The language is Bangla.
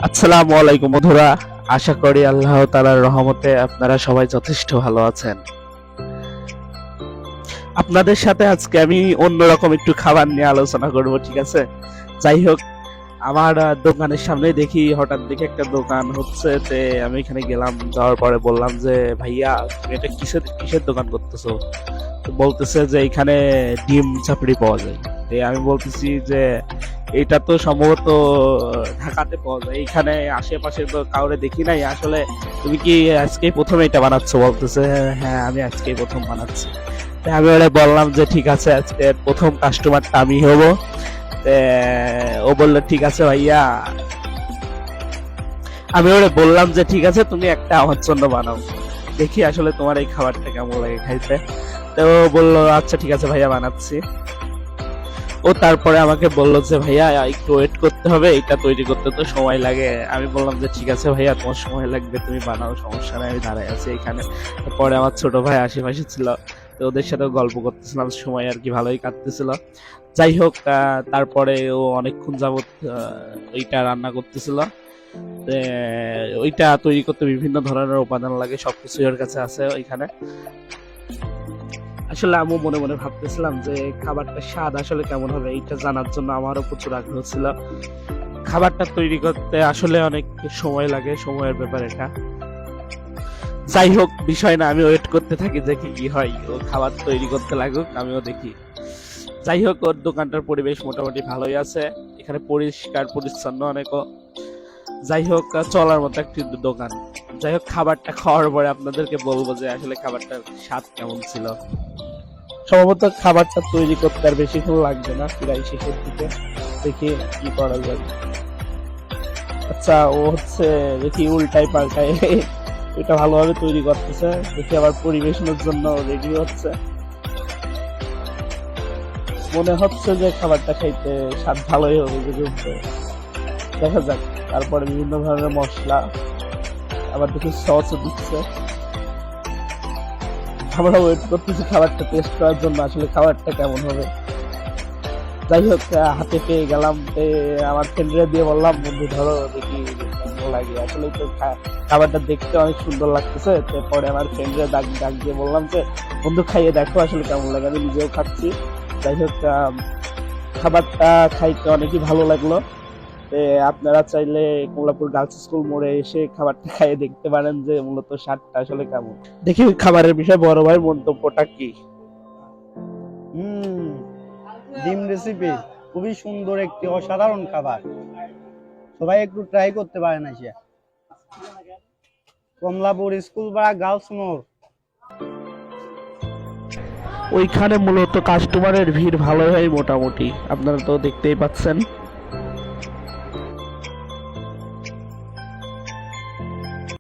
আসসালামু আলাইকুম বন্ধুরা, আশা করি আল্লাহ তাআলার রহমতে আপনারা সবাই যথেষ্ট ভালো আছেন। আপনাদের সাথে আজকে আমি অন্যরকম একটু খাবার নিয়ে আলোচনা করব, ঠিক আছে? যাই হোক, আমার দোকানের সামনে দেখি হঠাৎ দেখে একটা দোকান হচ্ছে, তে আমি এখানে গেলাম, যাওয়ার পরে বললাম যে ভাইয়া তুমি এটা কিসের কিসের দোকান করতেছো? তো বলতেছে যে এখানে ডিম চাপড়ি পাওয়া যায়। আমি বলতেছি যে এটা তো সম্ভবত ঢাকাতে পাওয়া যায়, এখানে আশেপাশে তো কাউরে দেখি নাই। আসলে তুমি কি আজকেই প্রথম এটা বানাচ্ছো? বলতেছে হ্যাঁ, আমি আজকেই প্রথম বানাচ্ছি। আমি ওরা বললাম যে ঠিক আছে, আজকে প্রথম কাস্টমারটা আমি হব। ও বললো ঠিক আছে ভাইয়া। আমি ওরা বললাম যে ঠিক আছে, তুমি একটা আমার জন্য বানাও, দেখি আসলে তোমার এই খাবারটা কেমন লাগে খাইতে। তো ও বললো আচ্ছা ঠিক আছে ভাইয়া, বানাচ্ছি। ও তারপরে আমাকে বললো যে ভাইয়া একটু ওয়েট করতে হবে, এটা তৈরি করতে তো সময় লাগে। আমি বললাম যে ঠিক আছে ভাইয়া, তোমার সময় লাগবে, তুমি বানাও, সমস্যা নাই, আমি দাঁড়াই আছি এখানে। পরে আমার ছোট ভাই আশেপাশে ছিল, তো ওদের সাথে গল্প করতেছিলাম, সময় আর কি ভালোই কাটতেছিল। যাই হোক, তারপরে ও অনেকক্ষণ যাবত ওইটা রান্না করতেছিল। ওইটা তৈরি করতে বিভিন্ন ধরনের উপাদান লাগে, সবকিছু ওর কাছে আছে ওইখানে। আসলে আমি মনে মনে ভাবতেছিলাম যে খাবারটা স্বাদ আসলে কেমন হবে, এইটা জানার জন্য আমারও প্রচুর আগ্রহ ছিল। খাবারটা তৈরি করতে আসলে অনেক সময় লাগে, সময়ের ব্যাপার এটা। যাই হোক, বিষয় না, আমি ওয়েট করতে থাকি দেখি কি হয়। ও খাবার তৈরি করতে লাগুক, আমিও দেখি। যাই হোক, ওর দোকানটার পরিবেশ মোটামুটি ভালোই আছে, এখানে পরিষ্কার পরিচ্ছন্ন অনেকও। যাই হোক, চলার মতো একটি দোকান। যাই হোক, খাবারটা খাওয়ার পরে আপনাদেরকে বলবো যে আসলে খাবারটার স্বাদ কেমন ছিল। সম্ভবত খাবারটা তৈরি করতে আর বেশিক্ষণ লাগবে না, প্রায় শেষের দিকে। দেখি কি করা যায়। আচ্ছা, ও হচ্ছে দেখি উল্টাই পাল্টাই এটা ভালোভাবে তৈরি করতেছে, দেখি আবার পরিবেশনের জন্য রেডি হচ্ছে। মনে হচ্ছে যে খাবারটা খাইতে স্বাদ ভালোই হবে, কিন্তু দেখা যাক। তারপরে বিভিন্ন ধরনের মশলা, আবার দেখি সসও দিচ্ছে। আমরা ওয়েট করতেছি খাবারটা টেস্ট করার জন্য, আসলে খাবারটা কেমন হবে। যাই হোক, হাতে পেয়ে গেলাম। আমার ফ্রেন্ডরা দিয়ে বললাম বন্ধু ধরো দেখি কেমন লাগে। আসলে তো খাবারটা দেখতে অনেক সুন্দর লাগতেছে। পরে আমার ফ্রেন্ডরা ডাক ডাক দিয়ে বললাম যে বন্ধু খাইয়ে দেখো আসলে কেমন লাগে। আমি নিজেও খাচ্ছি। যাই হোক, খাবারটা খাইতে অনেকই ভালো লাগলো। আপনারা চাইলে কমলাপুর গার্লস স্কুল মোড়ে এসে খাবারটা খাইয়ে দেখতে পারেন যে মূলত স্বাদটা আসলে কেমন। দেখি খাবারের বিষয়ে বড় ভাইয়ের মন্তব্যটা কি। ডিম রেসিপি খুবই সুন্দর, একটি অসাধারণ খাবার, সবাই একটু ট্রাই করতে পারেন। এসে কমলাপুর স্কুল পাড়া গার্লস মোড়। ওইখানে মূলত কাস্টমারের ভিড় ভালো হয় মোটামুটি, আপনারা তো দেখতেই পাচ্ছেন।